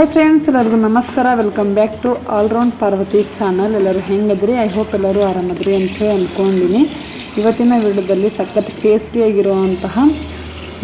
Hi friends, ಎಲ್ಲರಿಗೂ ನಮಸ್ಕಾರ. Welcome back to all round Parvathi channel. ಎಲ್ಲರೂ ಹೆಂಗದ್ರಿ? ಐ ಹೋಪ್ ಎಲ್ಲರೂ ಆರಾಮದ್ರಿ ಅಂತ ಹೇಳಿ ಅಂದ್ಕೊಂಡಿನಿ. ಇವತ್ತಿನ ವಿಡಿಯೋದಲ್ಲಿ ಸಖತ್ ಟೇಸ್ಟಿಯಾಗಿರುವಂತಹ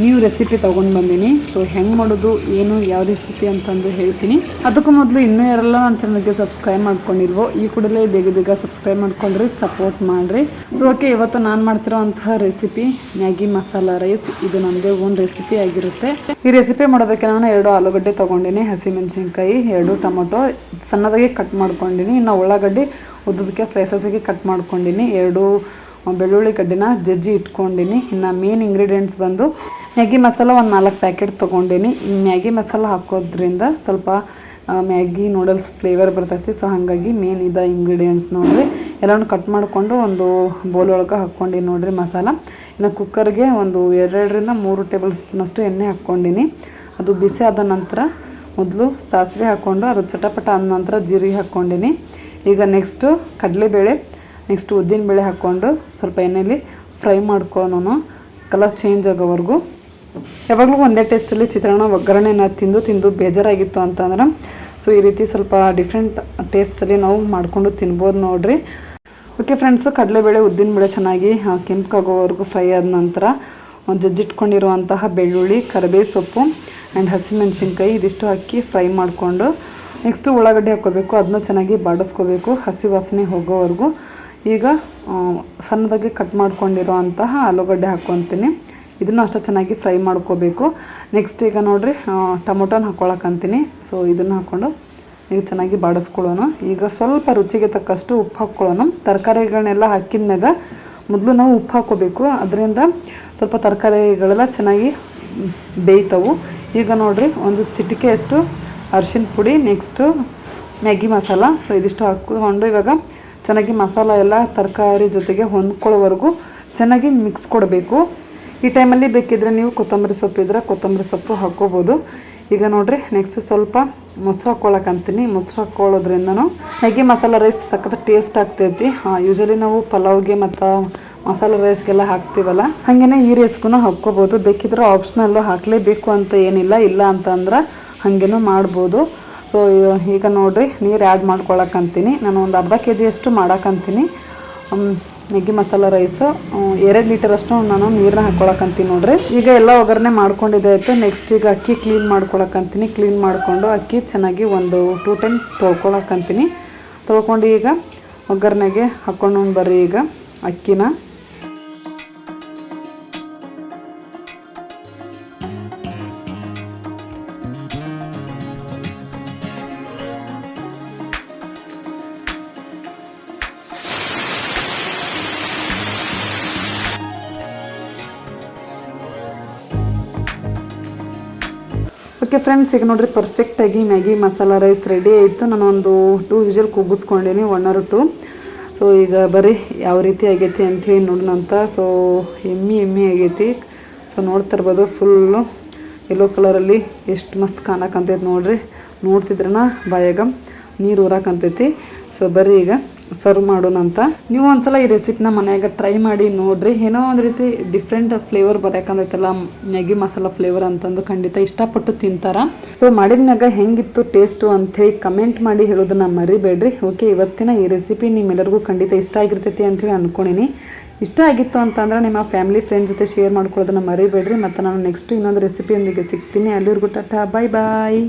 ನ್ಯೂ ರೆಸಿಪಿ ತೊಗೊಂಡು ಬಂದೀನಿ. ಸೊ ಹೆಂಗೆ ಮಾಡೋದು, ಏನು, ಯಾವ ರೆಸಿಪಿ ಅಂತಂದು ಹೇಳ್ತೀನಿ. ಅದಕ್ಕೂ ಮೊದಲು ಇನ್ನೂ ಯಾರೆಲ್ಲ ನನ್ನ ಚಾನಲ್ಗೆ ಸಬ್ಸ್ಕ್ರೈಬ್ ಮಾಡ್ಕೊಂಡಿಲ್ವೋ ಈ ಕೂಡಲೇ ಬೇಗ ಸಬ್ಸ್ಕ್ರೈಬ್ ಮಾಡ್ಕೊಂಡ್ರಿ, ಸಪೋರ್ಟ್ ಮಾಡಿರಿ. ಸೊ ಓಕೆ, ಇವತ್ತು ನಾನು ಮಾಡ್ತಿರೋಂತಹ ರೆಸಿಪಿ ಮ್ಯಾಗಿ ಮಸಾಲ ರೈಸ್. ಇದು ನಮ್ಮದೇ ಓನ್ ರೆಸಿಪಿ ಆಗಿರುತ್ತೆ. ಈ ರೆಸಿಪಿ ಮಾಡೋದಕ್ಕೆ ನಾನು 2 ಆಲೂಗಡ್ಡೆ ತೊಗೊಂಡಿನಿ, ಹಸಿಮೆಣಸಿನ್ಕಾಯಿ, 2 ಟೊಮೊಟೊ ಸಣ್ಣದಾಗಿ ಕಟ್ ಮಾಡ್ಕೊಂಡಿನಿ, ಇನ್ನು ಉಳ್ಳಾಗಡ್ಡಿ ಉದ್ದದಕ್ಕೆ ಸ್ಲೈಸಸ್ಗೆ ಕಟ್ ಮಾಡ್ಕೊಂಡಿನಿ, 2 ಬೆಳ್ಳುಳ್ಳಿ ಗಡ್ಡೆನ ಜಜ್ಜಿ ಇಟ್ಕೊಂಡಿನಿ. ಇನ್ನು ಮೇನ್ ಇಂಗ್ರೀಡಿಯೆಂಟ್ಸ್ ಬಂದು ಮ್ಯಾಗಿ ಮಸಾಲ ಒಂದು 4 ಪ್ಯಾಕೆಟ್ ತೊಗೊಂಡಿನಿ. ಈ ಮ್ಯಾಗಿ ಮಸಾಲ ಹಾಕೋದ್ರಿಂದ ಸ್ವಲ್ಪ ಮ್ಯಾಗಿ ನೂಡಲ್ಸ್ ಫ್ಲೇವರ್ ಬರ್ತೈತಿ. ಸೊ ಹಾಗಾಗಿ ಮೇನ್ ಇದೆ ಇಂಗ್ರೀಡಿಯೆಂಟ್ಸ್ ನೋಡಿರಿ. ಎಲ್ಲನೂ ಕಟ್ ಮಾಡಿಕೊಂಡು ಒಂದು ಬೌಲ್ ಒಳಗೆ ಹಾಕ್ಕೊಂಡು ನೋಡಿರಿ ಮಸಾಲ. ಇನ್ನು ಕುಕ್ಕರ್ಗೆ ಒಂದು 2ರಿಂದ 3 ಟೇಬಲ್ ಸ್ಪೂನಷ್ಟು ಎಣ್ಣೆ ಹಾಕ್ಕೊಂಡಿನಿ. ಅದು ಬಿಸಿ ಆದ ನಂತರ ಮೊದಲು ಸಾಸಿವೆ ಹಾಕ್ಕೊಂಡು ಅದು ಚಟಪಟ ಆದ ನಂತರ ಜೀರಿಗೆ ಹಾಕ್ಕೊಂಡಿನಿ. ಈಗ ನೆಕ್ಸ್ಟು ಕಡಲೆಬೇಳೆ, ನೆಕ್ಸ್ಟ್ ಉದ್ದಿನಬೇಳೆ ಹಾಕ್ಕೊಂಡು ಸ್ವಲ್ಪ ಎಣ್ಣೆಯಲ್ಲಿ ಫ್ರೈ ಮಾಡ್ಕೊಳ್ಳೋಣ, ಕಲರ್ ಚೇಂಜ್ ಆಗೋವರೆಗೂ. ಯಾವಾಗಲೂ ಒಂದೇ ಟೇಸ್ಟಲ್ಲಿ ಚಿತ್ರಾನ್ನ ಒಗ್ಗರಣೆನ ತಿಂದು ಬೇಜಾರಾಗಿತ್ತು ಅಂತಂದ್ರೆ ಸೊ ಈ ರೀತಿ ಸ್ವಲ್ಪ ಡಿಫ್ರೆಂಟ್ ಟೇಸ್ಟಲ್ಲಿ ನಾವು ಮಾಡಿಕೊಂಡು ತಿನ್ಬೋದು ನೋಡಿರಿ. ಓಕೆ ಫ್ರೆಂಡ್ಸು, ಕಡಲೆಬೇಳೆ ಉದ್ದಿನಬೇಳೆ ಚೆನ್ನಾಗಿ ಕೆಂಪಾಗೋವರೆಗೂ ಫ್ರೈ ಆದ ನಂತರ ಜಜ್ಜಿಟ್ಕೊಂಡಿರುವಂತಹ ಬೆಳ್ಳುಳ್ಳಿ, ಕರಿಬೇವು ಸೊಪ್ಪು ಆ್ಯಂಡ್ ಹಸಿಮೆಣಸಿನ್ಕಾಯಿ ಇದಿಷ್ಟು ಹಾಕಿ ಫ್ರೈ ಮಾಡಿಕೊಂಡು ನೆಕ್ಸ್ಟು ಉಳ್ಳಾಗಡ್ಡೆ ಹಾಕ್ಕೋಬೇಕು. ಅದನ್ನ ಚೆನ್ನಾಗಿ ಬಾಡಿಸ್ಕೋಬೇಕು ಹಸಿ ವಾಸನೆ ಹೋಗೋವರೆಗೂ. ಈಗ ಸಣ್ಣದಾಗಿ ಕಟ್ ಮಾಡ್ಕೊಂಡಿರೋ ಅಂತಹ ಆಲೂಗಡ್ಡೆ ಹಾಕ್ಕೊತೀನಿ. ಇದನ್ನು ಅಷ್ಟೇ ಚೆನ್ನಾಗಿ ಫ್ರೈ ಮಾಡ್ಕೋಬೇಕು. ನೆಕ್ಸ್ಟ್ ಈಗ ನೋಡಿರಿ ಟೊಮೊಟೊನ ಹಾಕ್ಕೊಳಕ್ಕಂತೀನಿ. ಸೊ ಇದನ್ನು ಹಾಕ್ಕೊಂಡು ಈಗ ಚೆನ್ನಾಗಿ ಬಾಡಿಸ್ಕೊಳ್ಳೋಣ. ಈಗ ಸ್ವಲ್ಪ ರುಚಿಗೆ ತಕ್ಕಷ್ಟು ಉಪ್ಪು ಹಾಕ್ಕೊಳ್ಳೋಣ. ತರಕಾರಿಗಳನ್ನೆಲ್ಲ ಹಾಕಿದ ಮ್ಯಾಗ ಮೊದಲು ನಾವು ಉಪ್ಪು ಹಾಕ್ಕೋಬೇಕು, ಅದರಿಂದ ಸ್ವಲ್ಪ ತರಕಾರಿಗಳೆಲ್ಲ ಚೆನ್ನಾಗಿ ಬೇಯ್ತವು. ಈಗ ನೋಡಿರಿ ಒಂದು ಚಿಟಿಕೆಯಷ್ಟು ಅರಿಶಿನ ಪುಡಿ, ನೆಕ್ಸ್ಟು ಮ್ಯಾಗಿ ಮಸಾಲ. ಸೊ ಇದಿಷ್ಟು ಹಾಕ್ಕೊಂಡು ಇವಾಗ ಚೆನ್ನಾಗಿ ಮಸಾಲ ಎಲ್ಲ ತರಕಾರಿ ಜೊತೆಗೆ ಹೊಂದ್ಕೊಳ್ಳೋವರೆಗೂ ಚೆನ್ನಾಗಿ ಮಿಕ್ಸ್ ಕೊಡಬೇಕು. ಈ ಟೈಮಲ್ಲಿ ಬೇಕಿದ್ರೆ ನೀವು ಕೊತ್ತಂಬರಿ ಸೊಪ್ಪು ಇದ್ದರೆ ಕೊತ್ತಂಬರಿ ಸೊಪ್ಪು ಹಾಕ್ಕೋಬೋದು. ಈಗ ನೋಡಿರಿ ನೆಕ್ಸ್ಟ್ ಸ್ವಲ್ಪ ಮೊಸರು ಹಾಕ್ಕೊಳಕ್ಕಂತೀನಿ. ಮೊಸರು ಹಾಕ್ಕೊಳ್ಳೋದ್ರಿಂದನೂ ಮ್ಯಾಗಿ ಮಸಾಲ ರೈಸ್ ಸಖತ್ ಟೇಸ್ಟ್ ಆಗ್ತೈತಿ. ಯೂಶಲಿ ನಾವು ಪಲಾವ್ಗೆ ಮತ್ತು ಮಸಾಲ ರೈಸ್ಗೆಲ್ಲ ಹಾಕ್ತೀವಲ್ಲ, ಹಾಗೆಯೇ ಈ ರೈಸ್ಗೂ ಹಾಕ್ಕೋಬೋದು. ಬೇಕಿದ್ರೆ ಆಪ್ಷನಲ್ಲು ಹಾಕಲೇಬೇಕು ಅಂತ ಏನಿಲ್ಲ, ಇಲ್ಲ ಅಂತಂದ್ರೆ ಹಾಗೇನೂ ಮಾಡ್ಬೋದು. ಸೊ ಈಗ ನೋಡಿರಿ ನೀರು ಆ್ಯಡ್ ಮಾಡ್ಕೊಳಕ್ಕಂತೀನಿ. ನಾನು ಒಂದು ಅರ್ಧ kg ಅಷ್ಟು ಮಾಡೋಕ್ಕಂತೀನಿ ಮ್ಯಾಗಿ ಮಸಾಲ ರೈಸು. 2 ಲೀಟರಷ್ಟು ನಾನು ನೀರನ್ನ ಹಾಕ್ಕೊಳಕ್ಕಂತೀನಿ ನೋಡಿರಿ. ಈಗ ಎಲ್ಲ ಒಗ್ಗರಣೆ ಮಾಡ್ಕೊಂಡಿದ್ದೆ ಆಯಿತು. ನೆಕ್ಸ್ಟ್ ಈಗ ಅಕ್ಕಿ ಕ್ಲೀನ್ ಮಾಡ್ಕೊಳಕ್ಕಂತೀನಿ. ಕ್ಲೀನ್ ಮಾಡಿಕೊಂಡು ಅಕ್ಕಿ ಚೆನ್ನಾಗಿ ಒಂದು 2 ಟೈಮ್ ತೊಳ್ಕೊಳಕ್ಕಂತೀನಿ. ತೊಳ್ಕೊಂಡು ಈಗ ಒಗ್ಗರಣೆಗೆ ಹಾಕ್ಕೊಂಡು ಬರ್ರಿ ಈಗ ಅಕ್ಕಿನ. ಓಕೆ ಫ್ರೆಂಡ್ಸ್, ಈಗ ನೋಡಿರಿ ಪರ್ಫೆಕ್ಟಾಗಿ ಮ್ಯಾಗಿ ಮಸಾಲ ರೈಸ್ ರೆಡಿ ಆಯಿತು. ನಾನು ಒಂದು 2 ವಿಷಲ್ ಕೂಗಿಸ್ಕೊಂಡಿನಿ, 1 or 2. ಸೊ ಈಗ ಬರೀ ಯಾವ ರೀತಿ ಆಗೈತಿ ಅಂಥೇಳಿ ನೋಡೋಣಂತ. ಸೊ ಎಮ್ಮಿ ಆಗೈತಿ. ಸೊ ನೋಡ್ತಿರ್ಬೋದು ಫುಲ್ಲು ಯೆಲ್ಲೋ ಕಲರಲ್ಲಿ ಎಷ್ಟು ಮಸ್ತ್ ಕಾಣಕ್ಕಂತೈತಿ ನೋಡಿರಿ. ನೋಡ್ತಿದ್ರನ ಬಾಯಾಗ ನೀರು ಊರಾಕಂತೈತಿ. ಸೊ ಬರ್ರಿ ಈಗ ಸರ್ವ್ ಮಾಡೋಣಂತ. ನೀವು ಒಂದ್ಸಲ ಈ ರೆಸಿಪಿನ ಮನ್ಯಾಗ ಟ್ರೈ ಮಾಡಿ ನೋಡಿರಿ. ಏನೋ ಒಂದು ರೀತಿ ಡಿಫ್ರೆಂಟ್ ಫ್ಲೇವರ್ ಬರೋಕಂದೈತಲ್ಲ ಮ್ಯಾಗಿ ಮಸಾಲ ಫ್ಲೇವರ್ ಅಂತಂದು ಖಂಡಿತ ಇಷ್ಟಪಟ್ಟು ತಿಂತಾರ. ಸೊ ಮಾಡಿದ್ಮ್ಯಾಗ ಹೆಂಗಿತ್ತು ಟೇಸ್ಟು ಅಂಥೇಳಿ ಕಮೆಂಟ್ ಮಾಡಿ ಹೇಳೋದನ್ನ ಮರಿಬೇಡ್ರಿ. ಓಕೆ, ಇವತ್ತಿನ ಈ ರೆಸಿಪಿ ನಿಮ್ಮೆಲ್ಲರಿಗೂ ಖಂಡಿತ ಇಷ್ಟ ಆಗಿರ್ತೈತಿ ಅಂಥೇಳಿ ಅಂದ್ಕೊಂಡಿನಿ. ಇಷ್ಟ ಆಗಿತ್ತು ಅಂತಂದ್ರೆ ನಿಮ್ಮ ಫ್ಯಾಮಿಲಿ ಫ್ರೆಂಡ್ ಜೊತೆ ಶೇರ್ ಮಾಡ್ಕೊಳ್ಳೋದನ್ನ ಮರಿಬೇಡ್ರಿ. ಮತ್ತು ನಾನು ನೆಕ್ಸ್ಟ್ ಇನ್ನೊಂದು ರೆಸಿಪಿಯೊಂದಿಗೆ ಸಿಗ್ತೀನಿ. ಅಲ್ಲಿವರೆಗೂ ಟಾಟಾ, ಬಾಯ್ ಬಾಯ್.